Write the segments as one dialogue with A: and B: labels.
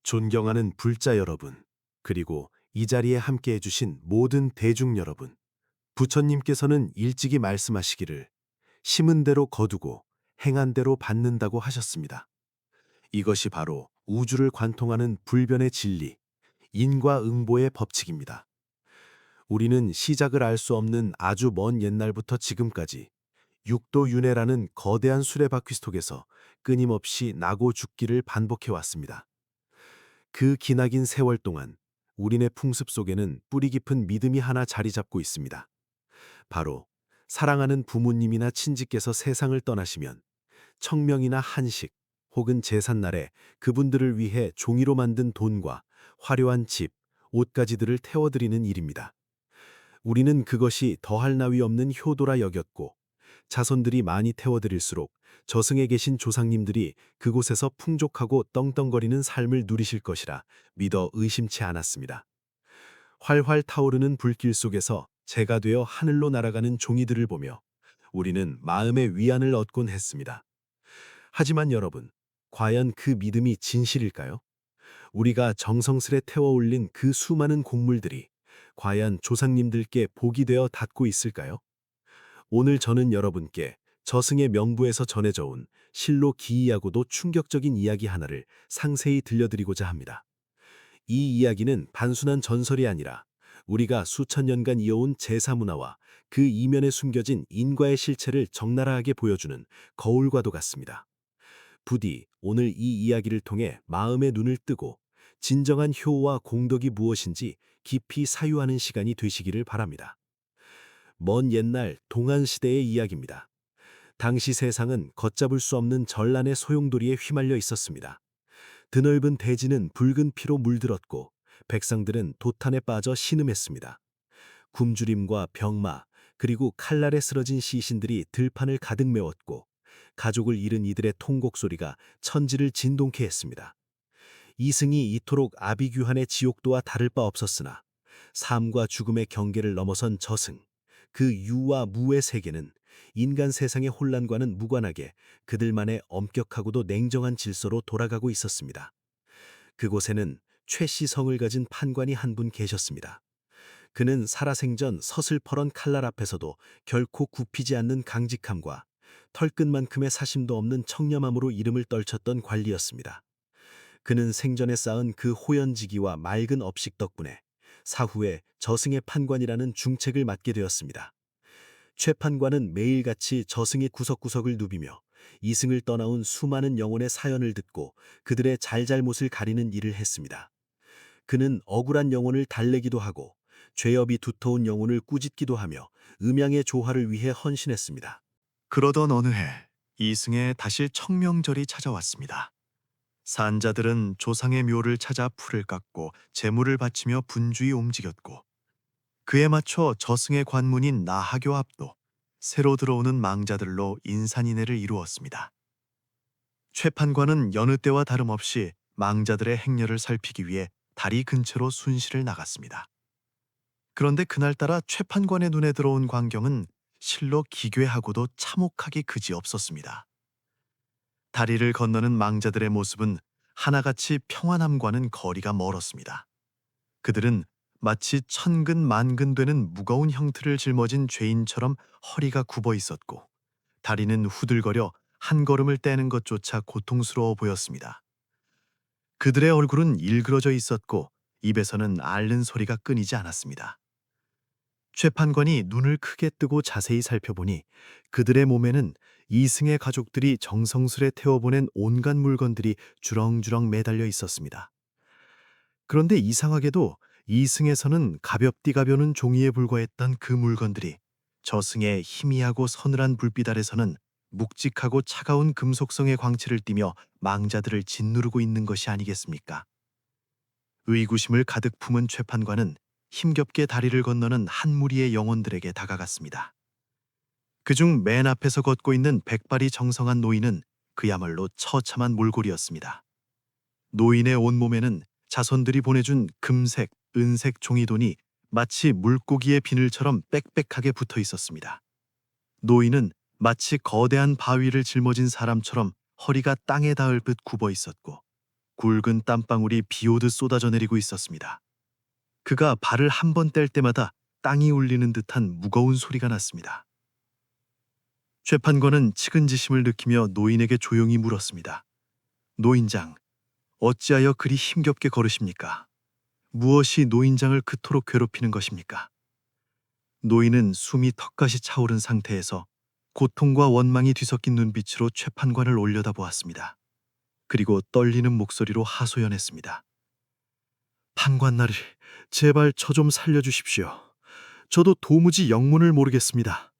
A: 존경하는 불자 여러분, 그리고 이 자리에 함께 해주신 모든 대중 여러분, 부처님께서는 일찍이 말씀하시기를 심은 대로 거두고 행한 대로 받는다고 하셨습니다. 이것이 바로 우주를 관통하는 불변의 진리, 인과응보의 법칙입니다. 우리는 시작을 알 수 없는 아주 먼 옛날부터 지금까지 육도윤회라는 거대한 수레바퀴 속에서 끊임없이 나고 죽기를 반복해 왔습니다. 그 기나긴 세월 동안 우리네 풍습 속에는 뿌리 깊은 믿음이 하나 자리 잡고 있습니다. 바로 사랑하는 부모님이나 친지께서 세상을 떠나시면 청명이나 한식 혹은 제삿날에 그분들을 위해 종이로 만든 돈과 화려한 집, 옷가지들을 태워드리는 일입니다. 우리는 그것이 더할 나위 없는 효도라 여겼고 자손들이 많이 태워드릴수록 저승에 계신 조상님들이 그곳에서 풍족하고 떵떵거리는 삶을 누리실 것이라 믿어 의심치 않았습니다. 활활 타오르는 불길 속에서 재가 되어 하늘로 날아가는 종이들을 보며 우리는 마음의 위안을 얻곤 했습니다. 하지만 여러분, 과연 그 믿음이 진실일까요? 우리가 정성스레 태워 올린 그 수많은 곡물들이 과연 조상님들께 복이 되어 닿고 있을까요? 오늘 저는 여러분께 저승의 명부에서 전해져 온 실로 기이하고도 충격적인 이야기 하나를 상세히 들려드리고자 합니다. 이 이야기는 단순한 전설이 아니라 우리가 수천 년간 이어온 제사 문화와 그 이면에 숨겨진 인과의 실체를 적나라하게 보여주는 거울과도 같습니다. 부디 오늘 이 이야기를 통해 마음의 눈을 뜨고 진정한 효와 공덕이 무엇인지 깊이 사유하는 시간이 되시기를 바랍니다. 먼 옛날 동안시대의 이야기입니다. 당시 세상은 걷잡을 수 없는 전란의 소용돌이에 휘말려 있었습니다. 드넓은 대지는 붉은 피로 물들었고 백성들은 도탄에 빠져 신음했습니다. 굶주림과 병마 그리고 칼날에 쓰러진 시신들이 들판을 가득 메웠고 가족을 잃은 이들의 통곡 소리가 천지를 진동케 했습니다. 이승이 이토록 아비규환의 지옥도와 다를 바 없었으나 삶과 죽음의 경계를 넘어선 저승, 그 유와 무의 세계는 인간 세상의 혼란과는 무관하게 그들만의 엄격하고도 냉정한 질서로 돌아가고 있었습니다. 그곳에는 최씨성을 가진 판관이 한 분 계셨습니다. 그는 살아생전 서슬퍼런 칼날 앞에서도 결코 굽히지 않는 강직함과 털끝만큼의 사심도 없는 청렴함으로 이름을 떨쳤던 관리였습니다. 그는 생전에 쌓은 그 호연지기와 맑은 업식 덕분에 사후에 저승의 판관이라는 중책을 맡게 되었습니다. 최 판관은 매일같이 저승의 구석구석을 누비며 이승을 떠나온 수많은 영혼의 사연을 듣고 그들의 잘잘못을 가리는 일을 했습니다. 그는 억울한 영혼을 달래기도 하고 죄업이 두터운 영혼을 꾸짖기도 하며 음양의 조화를 위해 헌신했습니다.
B: 그러던 어느 해 이승에 다시 청명절이 찾아왔습니다. 산자들은 조상의 묘를 찾아 풀을 깎고 제물을 바치며 분주히 움직였고 그에 맞춰 저승의 관문인 나하교 앞도 새로 들어오는 망자들로 인산인해를 이루었습니다. 최판관은 여느 때와 다름없이 망자들의 행렬을 살피기 위해 다리 근처로 순시를 나갔습니다. 그런데 그날따라 최판관의 눈에 들어온 광경은 실로 기괴하고도 참혹하기 그지없었습니다. 다리를 건너는 망자들의 모습은 하나같이 평안함과는 거리가 멀었습니다. 그들은 마치 천근 만근 되는 무거운 형틀을 짊어진 죄인처럼 허리가 굽어 있었고 다리는 후들거려 한 걸음을 떼는 것조차 고통스러워 보였습니다. 그들의 얼굴은 일그러져 있었고 입에서는 앓는 소리가 끊이지 않았습니다. 최판관이 눈을 크게 뜨고 자세히 살펴보니 그들의 몸에는 이승의 가족들이 정성스레 태워보낸 온갖 물건들이 주렁주렁 매달려 있었습니다. 그런데 이상하게도 이승에서는 가볍디 가벼운 종이에 불과했던 그 물건들이 저승의 희미하고 서늘한 불빛 아래서는 묵직하고 차가운 금속성의 광채를 띠며 망자들을 짓누르고 있는 것이 아니겠습니까? 의구심을 가득 품은 최판관은 힘겹게 다리를 건너는 한 무리의 영혼들에게 다가갔습니다. 그중 맨 앞에서 걷고 있는 백발이 정성한 노인은 그야말로 처참한 몰골이었습니다. 노인의 온몸에는 자손들이 보내준 금색, 은색 종이돈이 마치 물고기의 비늘처럼 빽빽하게 붙어 있었습니다. 노인은 마치 거대한 바위를 짊어진 사람처럼 허리가 땅에 닿을 듯 굽어 있었고 굵은 땀방울이 비오듯 쏟아져 내리고 있었습니다. 그가 발을 한 번 뗄 때마다 땅이 울리는 듯한 무거운 소리가 났습니다. 재판관은 측은지심을 느끼며 노인에게 조용히 물었습니다. 노인장, 어찌하여 그리 힘겹게 걸으십니까? 무엇이 노인장을 그토록 괴롭히는 것입니까? 노인은 숨이 턱까지 차오른 상태에서 고통과 원망이 뒤섞인 눈빛으로 재판관을 올려다보았습니다. 그리고 떨리는 목소리로 하소연했습니다. 판관나리, 제발 저 좀 살려주십시오. 저도 도무지 영문을 모르겠습니다.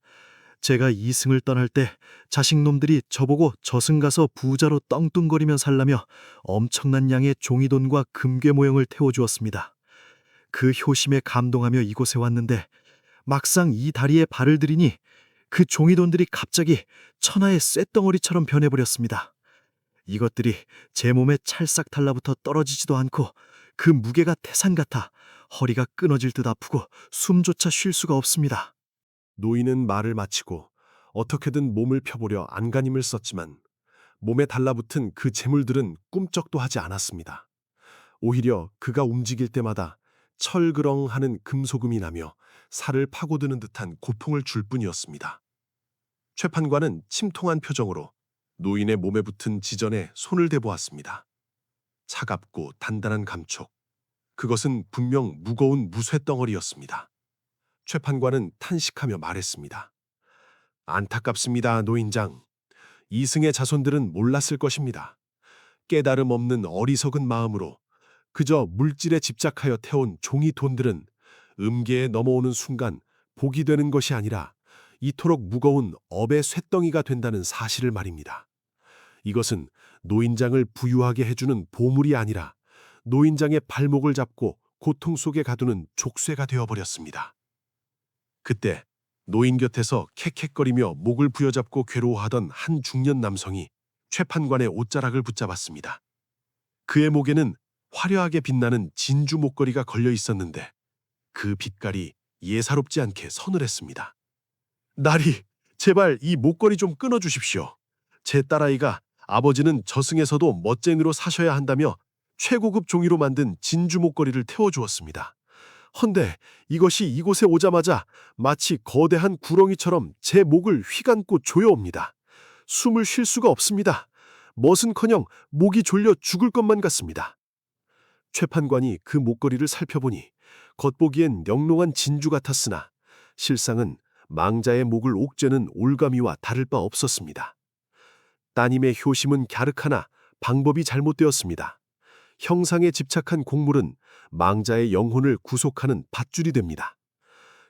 B: 제가 이승을 떠날 때 자식놈들이 저보고 저승 가서 부자로 떵뚱거리며 살라며 엄청난 양의 종이돈과 금괴 모형을 태워주었습니다. 그 효심에 감동하며 이곳에 왔는데 막상 이 다리에 발을 들이니 그 종이돈들이 갑자기 천하의 쇳덩어리처럼 변해버렸습니다. 이것들이 제 몸에 찰싹 달라붙어 떨어지지도 않고 그 무게가 태산 같아 허리가 끊어질 듯 아프고 숨조차 쉴 수가 없습니다.
A: 노인은 말을 마치고 어떻게든 몸을 펴보려 안간힘을 썼지만 몸에 달라붙은 그 재물들은 꿈쩍도 하지 않았습니다. 오히려 그가 움직일 때마다 철그렁하는 금소금이 나며 살을 파고드는 듯한 고통을 줄 뿐이었습니다. 재판관은 침통한 표정으로 노인의 몸에 붙은 지전에 손을 대보았습니다. 차갑고 단단한 감촉. 그것은 분명 무거운 무쇠덩어리였습니다. 재판관은 탄식하며 말했습니다. 안타깝습니다, 노인장. 이승의 자손들은 몰랐을 것입니다. 깨달음 없는 어리석은 마음으로 그저 물질에 집착하여 태운 종이 돈들은 음계에 넘어오는 순간 복이 되는 것이 아니라 이토록 무거운 업의 쇳덩이가 된다는 사실을 말입니다. 이것은 노인장을 부유하게 해주는 보물이 아니라 노인장의 발목을 잡고 고통 속에 가두는 족쇄가 되어버렸습니다. 그때 노인 곁에서 캑캑거리며 목을 부여잡고 괴로워하던 한 중년 남성이 재판관의 옷자락을 붙잡았습니다. 그의 목에는 화려하게 빛나는 진주 목걸이가 걸려 있었는데 그 빛깔이 예사롭지 않게 서늘했습니다. 나리, 제발 이 목걸이 좀 끊어주십시오. 제 딸아이가 아버지는 저승에서도 멋쟁이로 사셔야 한다며 최고급 종이로 만든 진주 목걸이를 태워주었습니다. 헌데 이것이 이곳에 오자마자 마치 거대한 구렁이처럼 제 목을 휘감고 조여옵니다. 숨을 쉴 수가 없습니다. 멋은커녕 목이 졸려 죽을 것만 같습니다. 재판관이 그 목걸이를 살펴보니 겉보기엔 영롱한 진주 같았으나 실상은 망자의 목을 옥죄는 올가미와 다를 바 없었습니다. 따님의 효심은 갸륵하나 방법이 잘못되었습니다. 형상에 집착한 곡물은 망자의 영혼을 구속하는 밧줄이 됩니다.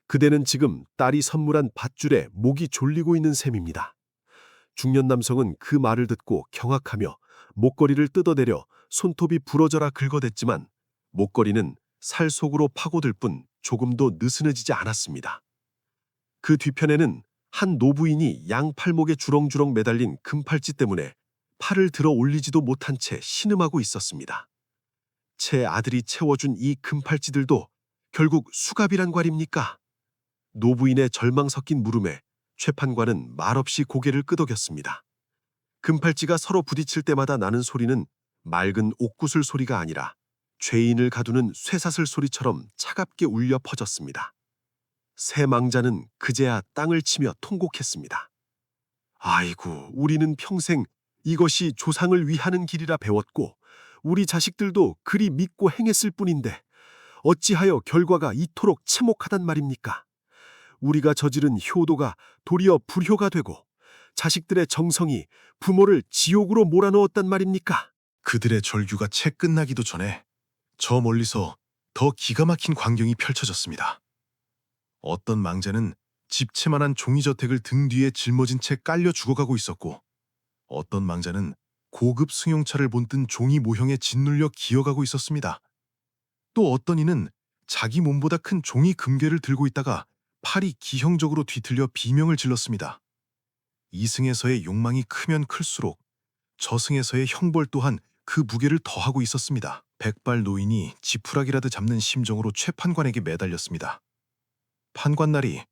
A: 그대는 지금 딸이 선물한 밧줄에 목이 졸리고 있는 셈입니다. 중년 남성은 그 말을 듣고 경악하며 목걸이를 뜯어내려 손톱이 부러져라 긁어댔지만 목걸이는 살 속으로 파고들 뿐 조금도 느슨해지지 않았습니다. 그 뒤편에는 한 노부인이 양 팔목에 주렁주렁 매달린 금팔찌 때문에 팔을 들어 올리지도 못한 채 신음하고 있었습니다. 제 아들이 채워준 이 금팔찌들도 결국 수갑이란 괄입니까? 노부인의 절망 섞인 물음에 재판관은 말없이 고개를 끄덕였습니다. 금팔찌가 서로 부딪힐 때마다 나는 소리는 맑은 옥구슬 소리가 아니라 죄인을 가두는 쇠사슬 소리처럼 차갑게 울려 퍼졌습니다. 새 망자는 그제야 땅을 치며 통곡했습니다. 아이고, 우리는 평생 이것이 조상을 위하는 길이라 배웠고 우리 자식들도 그리 믿고 행했을 뿐인데 어찌하여 결과가 이토록 참혹하단 말입니까? 우리가 저지른 효도가 도리어 불효가 되고 자식들의 정성이 부모를 지옥으로 몰아넣었단 말입니까?
C: 그들의 절규가 채 끝나기도 전에 저 멀리서 더 기가 막힌 광경이 펼쳐졌습니다. 어떤 망자는 집채만한 종이저택을 등 뒤에 짊어진 채 깔려 죽어가고 있었고 어떤 망자는 고급 승용차를 본뜬 종이 모형에 짓눌려 기어가고 있었습니다. 또 어떤 이는 자기 몸보다 큰 종이 금괴를 들고 있다가 팔이 기형적으로 뒤틀려 비명을 질렀습니다. 이승에서의 욕망이 크면 클수록 저승에서의 형벌 또한 그 무게를 더하고 있었습니다. 백발 노인이 지푸라기라도 잡는 심정으로 최판관에게 매달렸습니다. 판관나리,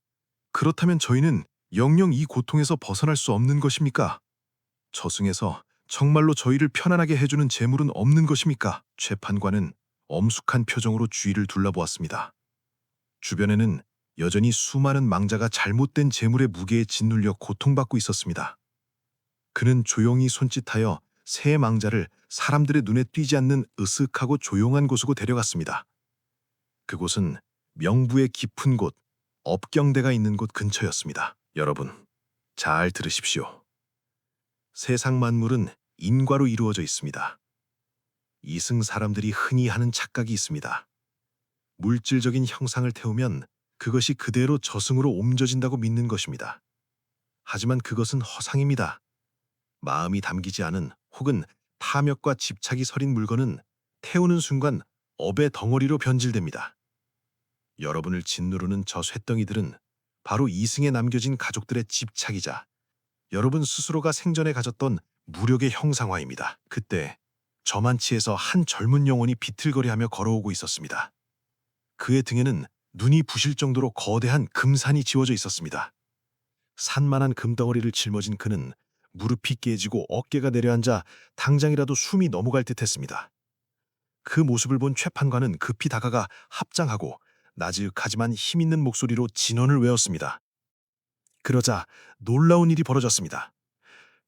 C: 그렇다면 저희는 영영 이 고통에서 벗어날 수 없는 것입니까? 저승에서 정말로 저희를 편안하게 해주는 재물은 없는 것입니까? 재판관은 엄숙한 표정으로 주위를 둘러보았습니다. 주변에는 여전히 수많은 망자가 잘못된 재물의 무게에 짓눌려 고통받고 있었습니다. 그는 조용히 손짓하여 세 망자를 사람들의 눈에 띄지 않는 으슥하고 조용한 곳으로 데려갔습니다. 그곳은 명부의 깊은 곳, 업경대가 있는 곳 근처였습니다. 여러분, 잘 들으십시오. 세상 만물은 인과로 이루어져 있습니다. 이승 사람들이 흔히 하는 착각이 있습니다. 물질적인 형상을 태우면 그것이 그대로 저승으로 옮겨진다고 믿는 것입니다. 하지만 그것은 허상입니다. 마음이 담기지 않은 혹은 탐욕과 집착이 서린 물건은 태우는 순간 업의 덩어리로 변질됩니다. 여러분을 짓누르는 저 쇳덩이들은 바로 이승에 남겨진 가족들의 집착이자 여러분 스스로가 생전에 가졌던 무력의 형상화입니다. 그때 저만치에서 한 젊은 영혼이 비틀거리하며 걸어오고 있었습니다. 그의 등에는 눈이 부실 정도로 거대한 금산이 지워져 있었습니다. 산만한 금덩어리를 짊어진 그는 무릎이 깨지고 어깨가 내려앉아 당장이라도 숨이 넘어갈 듯했습니다. 그 모습을 본 최판관은 급히 다가가 합장하고 나지막하지만 힘있는 목소리로 진언을 외웠습니다. 그러자 놀라운 일이 벌어졌습니다.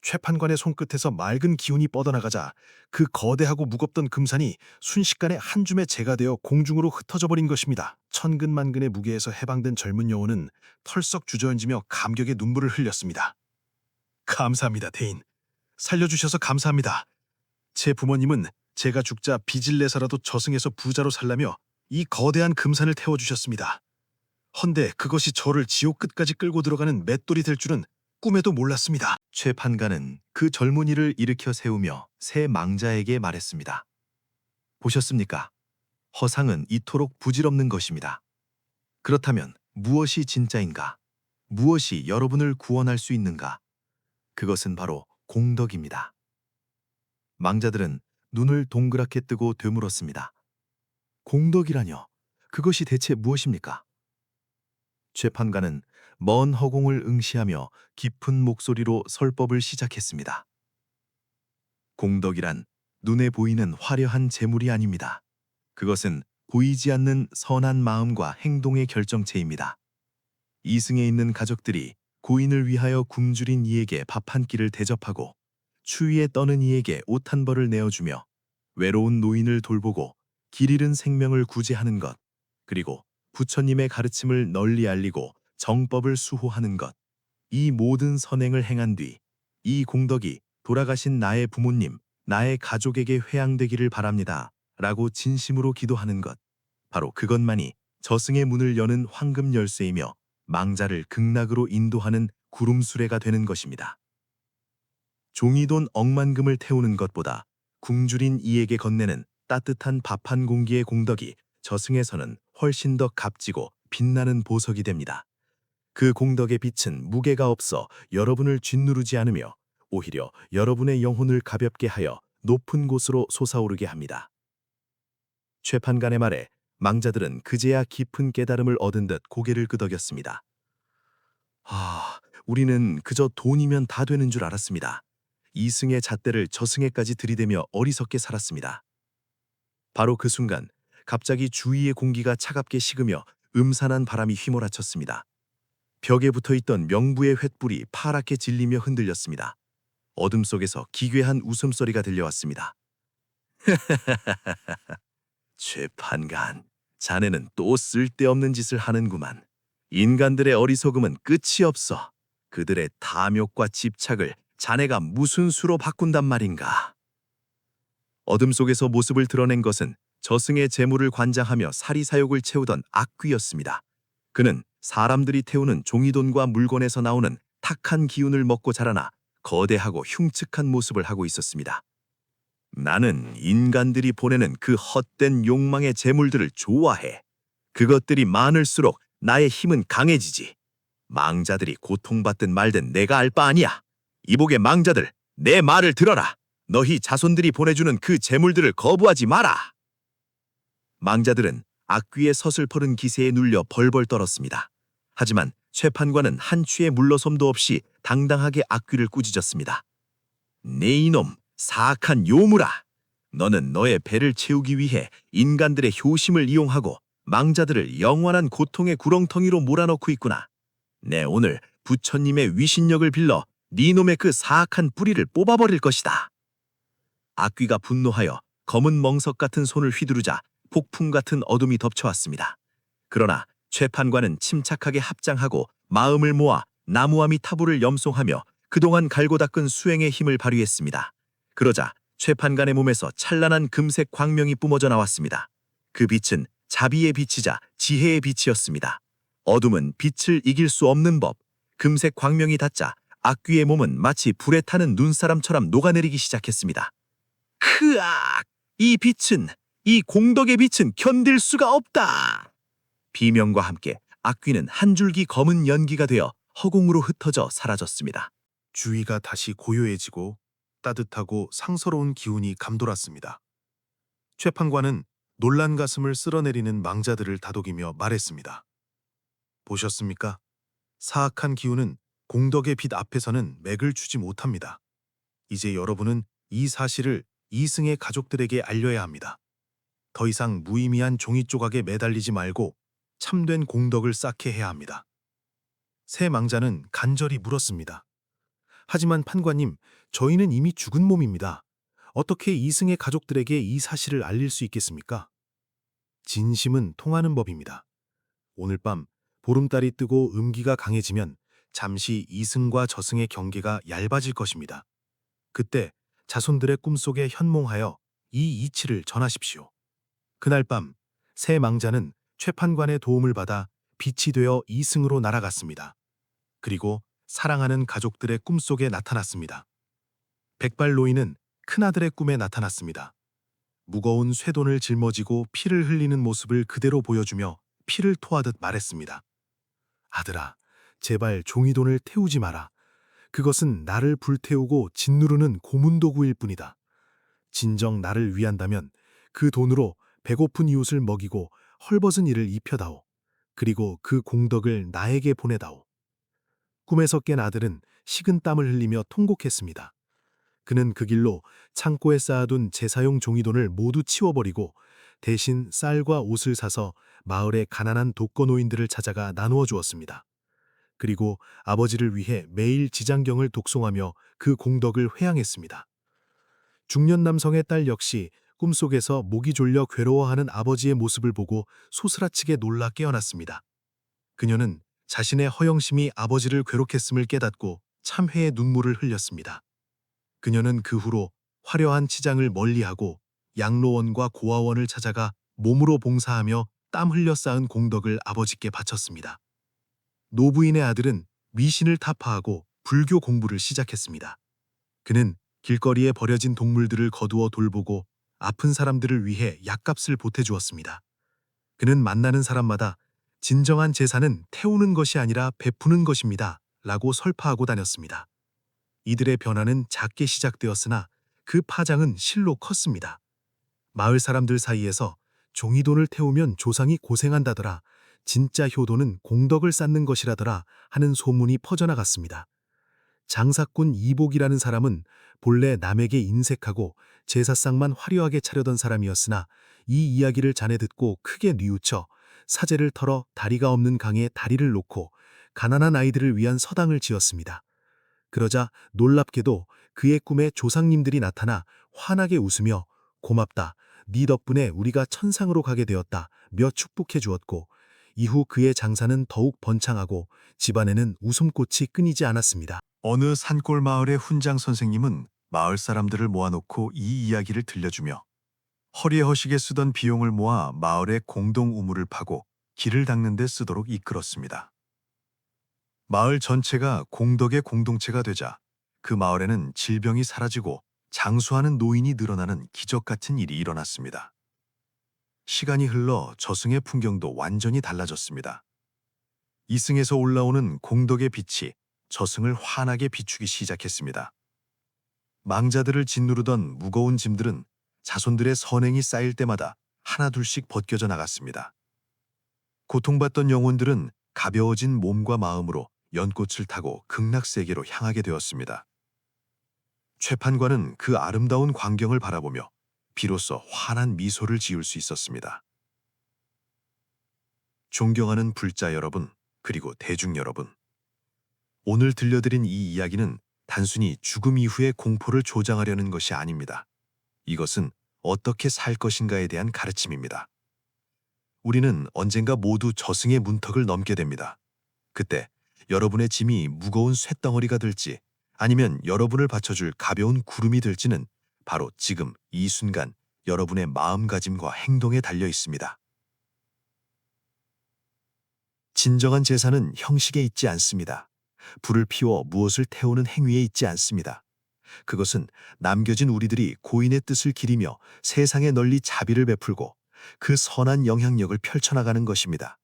C: 최판관의 손끝에서 맑은 기운이 뻗어나가자 그 거대하고 무겁던 금산이 순식간에 한 줌의 재가 되어 공중으로 흩어져 버린 것입니다. 천근만근의 무게에서 해방된 젊은 여우는 털썩 주저앉으며 감격의 눈물을 흘렸습니다. 감사합니다, 대인. 살려주셔서 감사합니다. 제 부모님은 제가 죽자 빚을 내서라도 저승에서 부자로 살라며 이 거대한 금산을 태워주셨습니다. 헌데 그것이 저를 지옥 끝까지 끌고 들어가는 맷돌이 될 줄은 꿈에도 몰랐습니다.
B: 최판관은 그 젊은이를 일으켜 세우며 새 망자에게 말했습니다. 보셨습니까? 허상은 이토록 부질없는 것입니다. 그렇다면 무엇이 진짜인가? 무엇이 여러분을 구원할 수 있는가? 그것은 바로 공덕입니다. 망자들은 눈을 동그랗게 뜨고 되물었습니다. 공덕이라뇨? 그것이 대체 무엇입니까? 재판관은 먼 허공을 응시하며 깊은 목소리로 설법을 시작했습니다. 공덕이란 눈에 보이는 화려한 재물이 아닙니다. 그것은 보이지 않는 선한 마음과 행동의 결정체입니다. 이승에 있는 가족들이 고인을 위하여 굶주린 이에게 밥 한 끼를 대접하고 추위에 떠는 이에게 옷 한 벌을 내어주며 외로운 노인을 돌보고 길 잃은 생명을 구제하는 것, 그리고 부처님의 가르침을 널리 알리고 정법을 수호하는 것, 이 모든 선행을 행한 뒤 이 공덕이 돌아가신 나의 부모님, 나의 가족에게 회양되기를 바랍니다. 라고 진심으로 기도하는 것, 바로 그것만이 저승의 문을 여는 황금 열쇠이며 망자를 극락으로 인도하는 구름수레가 되는 것입니다. 종이돈 억만금을 태우는 것보다 굶주린 이에게 건네는 따뜻한 밥 한 공기의 공덕이 저승에서는 훨씬 더 값지고 빛나는 보석이 됩니다. 그 공덕의 빛은 무게가 없어 여러분을 짓누르지 않으며 오히려 여러분의 영혼을 가볍게 하여 높은 곳으로 솟아오르게 합니다. 최판관의 말에 망자들은 그제야 깊은 깨달음을 얻은 듯 고개를 끄덕였습니다. 우리는 그저 돈이면 다 되는 줄 알았습니다. 이승의 잣대를 저승에까지 들이대며 어리석게 살았습니다. 바로 그 순간 갑자기 주위의 공기가 차갑게 식으며 음산한 바람이 휘몰아쳤습니다. 벽에 붙어있던 명부의 횃불이 파랗게 질리며 흔들렸습니다. 어둠 속에서 기괴한 웃음소리가 들려왔습니다. 최판관, 자네는 또 쓸데없는 짓을 하는구만. 인간들의 어리석음은 끝이 없어. 그들의 탐욕과 집착을 자네가 무슨 수로 바꾼단 말인가. 어둠 속에서 모습을 드러낸 것은 저승의 재물을 관장하며 사리사욕을 채우던 악귀였습니다. 그는 사람들이 태우는 종이돈과 물건에서 나오는 탁한 기운을 먹고 자라나 거대하고 흉측한 모습을 하고 있었습니다. 나는 인간들이 보내는 그 헛된 욕망의 재물들을 좋아해. 그것들이 많을수록 나의 힘은 강해지지. 망자들이 고통받든 말든 내가 알 바 아니야. 이복의 망자들, 내 말을 들어라. 너희 자손들이 보내주는 그 재물들을 거부하지 마라. 망자들은 악귀의 서슬퍼른 기세에 눌려 벌벌 떨었습니다. 하지만 최판관은 한 취의 물러섬도 없이 당당하게 악귀를 꾸짖었습니다. 네 이놈,
D: 사악한 요물아! 너는 너의 배를 채우기 위해 인간들의 효심을 이용하고 망자들을 영원한 고통의 구렁텅이로 몰아넣고 있구나. 내 오늘 부처님의 위신력을 빌러 네 놈의 그 사악한 뿌리를 뽑아버릴 것이다. 악귀가 분노하여 검은 멍석 같은 손을 휘두르자 폭풍 같은 어둠이 덮쳐왔습니다. 그러나 최판관은 침착하게 합장하고 마음을 모아 나무아미 타부를 염송하며 그동안 갈고 닦은 수행의 힘을 발휘했습니다. 그러자 최판관의 몸에서 찬란한 금색 광명이 뿜어져 나왔습니다. 그 빛은 자비의 빛이자 지혜의 빛이었습니다. 어둠은 빛을 이길 수 없는 법. 금색 광명이 닿자 악귀의 몸은 마치 불에 타는 눈사람처럼 녹아내리기 시작했습니다. 크악! 이 공덕의 빛은 견딜 수가 없다! 비명과 함께 악귀는 한 줄기 검은 연기가 되어 허공으로 흩어져 사라졌습니다.
C: 주위가 다시 고요해지고 따뜻하고 상서로운 기운이 감돌았습니다. 최판관은 놀란 가슴을 쓸어내리는 망자들을 다독이며 말했습니다. 보셨습니까? 사악한 기운은 공덕의 빛 앞에서는 맥을 추지 못합니다. 이제 여러분은 이 사실을 이승의 가족들에게 알려야 합니다. 더 이상 무의미한 종이 조각에 매달리지 말고 참된 공덕을 쌓게 해야 합니다. 새 망자는 간절히 물었습니다. 하지만 판관님, 저희는 이미 죽은 몸입니다. 어떻게 이승의 가족들에게 이 사실을 알릴 수 있겠습니까? 진심은 통하는 법입니다. 오늘 밤 보름달이 뜨고 음기가 강해지면 잠시 이승과 저승의 경계가 얇아질 것입니다. 그때 자손들의 꿈속에 현몽하여 이 이치를 전하십시오. 그날 밤 새 망자는 최판관의 도움을 받아 빛이 되어 이승으로 날아갔습니다. 그리고 사랑하는 가족들의 꿈속에 나타났습니다. 백발 노인은 큰아들의 꿈에 나타났습니다. 무거운 쇠돈을 짊어지고 피를 흘리는 모습을 그대로 보여주며 피를 토하듯 말했습니다. 아들아, 제발 종이돈을 태우지 마라. 그것은 나를 불태우고 짓누르는 고문도구일 뿐이다. 진정 나를 위한다면 그 돈으로 배고픈 이웃을 먹이고 헐벗은 이를 입혀다오. 그리고 그 공덕을 나에게 보내다오. 꿈에서 깬 아들은 식은 땀을 흘리며 통곡했습니다. 그는 그 길로 창고에 쌓아둔 제사용 종이돈을 모두 치워버리고 대신 쌀과 옷을 사서 마을의 가난한 독거노인들을 찾아가 나누어 주었습니다. 그리고 아버지를 위해 매일 지장경을 독송하며 그 공덕을 회양했습니다. 중년 남성의 딸 역시 꿈속에서 목이 졸려 괴로워하는 아버지의 모습을 보고 소스라치게 놀라 깨어났습니다. 그녀는 자신의 허영심이 아버지를 괴롭혔음을 깨닫고 참회의 눈물을 흘렸습니다. 그녀는 그 후로 화려한 치장을 멀리하고 양로원과 고아원을 찾아가 몸으로 봉사하며 땀 흘려 쌓은 공덕을 아버지께 바쳤습니다. 노부인의 아들은 미신을 타파하고 불교 공부를 시작했습니다. 그는 길거리에 버려진 동물들을 거두어 돌보고 아픈 사람들을 위해 약값을 보태주었습니다. 그는 만나는 사람마다 진정한 제사는 태우는 것이 아니라 베푸는 것입니다. 라고 설파하고 다녔습니다. 이들의 변화는 작게 시작되었으나 그 파장은 실로 컸습니다. 마을 사람들 사이에서 종이돈을 태우면 조상이 고생한다더라, 진짜 효도는 공덕을 쌓는 것이라더라 하는 소문이 퍼져나갔습니다. 장사꾼 이복이라는 사람은 본래 남에게 인색하고 제사상만 화려하게 차려던 사람이었으나 이 이야기를 자네 듣고 크게 뉘우쳐 사제를 털어 다리가 없는 강에 다리를 놓고 가난한 아이들을 위한 서당을 지었습니다. 그러자 놀랍게도 그의 꿈에 조상님들이 나타나 환하게 웃으며 고맙다, 네 덕분에 우리가 천상으로 가게 되었다 며 축복해 주었고 이후 그의 장사는 더욱 번창하고 집안에는 웃음꽃이 끊이지 않았습니다.
B: 어느 산골 마을의 훈장 선생님은 마을 사람들을 모아놓고 이 이야기를 들려주며 허리허식에 쓰던 비용을 모아 마을의 공동 우물을 파고 길을 닦는 데 쓰도록 이끌었습니다. 마을 전체가 공덕의 공동체가 되자 그 마을에는 질병이 사라지고 장수하는 노인이 늘어나는 기적 같은 일이 일어났습니다. 시간이 흘러 저승의 풍경도 완전히 달라졌습니다. 이승에서 올라오는 공덕의 빛이 저승을 환하게 비추기 시작했습니다. 망자들을 짓누르던 무거운 짐들은 자손들의 선행이 쌓일 때마다 하나둘씩 벗겨져 나갔습니다. 고통받던 영혼들은 가벼워진 몸과 마음으로 연꽃을 타고 극락세계로 향하게 되었습니다. 최판관은 그 아름다운 광경을 바라보며 비로소 환한 미소를 지을 수 있었습니다. 존경하는 불자 여러분, 그리고 대중 여러분. 오늘 들려드린 이 이야기는 단순히 죽음 이후의 공포를 조장하려는 것이 아닙니다. 이것은 어떻게 살 것인가에 대한 가르침입니다. 우리는 언젠가 모두 저승의 문턱을 넘게 됩니다. 그때 여러분의 짐이 무거운 쇳덩어리가 될지 아니면 여러분을 받쳐줄 가벼운 구름이 될지는 바로 지금 이 순간 여러분의 마음가짐과 행동에 달려 있습니다. 진정한 제사는 형식에 있지 않습니다. 불을 피워 무엇을 태우는 행위에 있지 않습니다. 그것은 남겨진 우리들이 고인의 뜻을 기리며 세상에 널리 자비를 베풀고 그 선한 영향력을 펼쳐나가는 것입니다.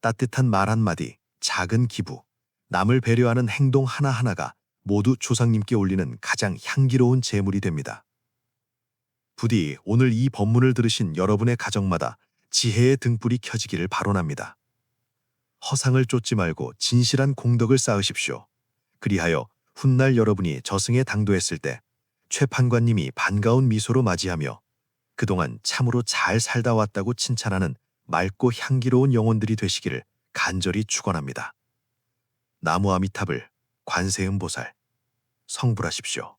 B: 따뜻한 말 한마디, 작은 기부, 남을 배려하는 행동 하나하나가 모두 조상님께 올리는 가장 향기로운 제물이 됩니다. 부디 오늘 이 법문을 들으신 여러분의 가정마다 지혜의 등불이 켜지기를 바라옵니다. 허상을 쫓지 말고 진실한 공덕을 쌓으십시오. 그리하여 훗날 여러분이 저승에 당도했을 때 최판관님이 반가운 미소로 맞이하며 그동안 참으로 잘 살다 왔다고 칭찬하는 맑고 향기로운 영혼들이 되시기를 간절히 축원합니다. 나무 아미탑을 관세음보살 성불하십시오.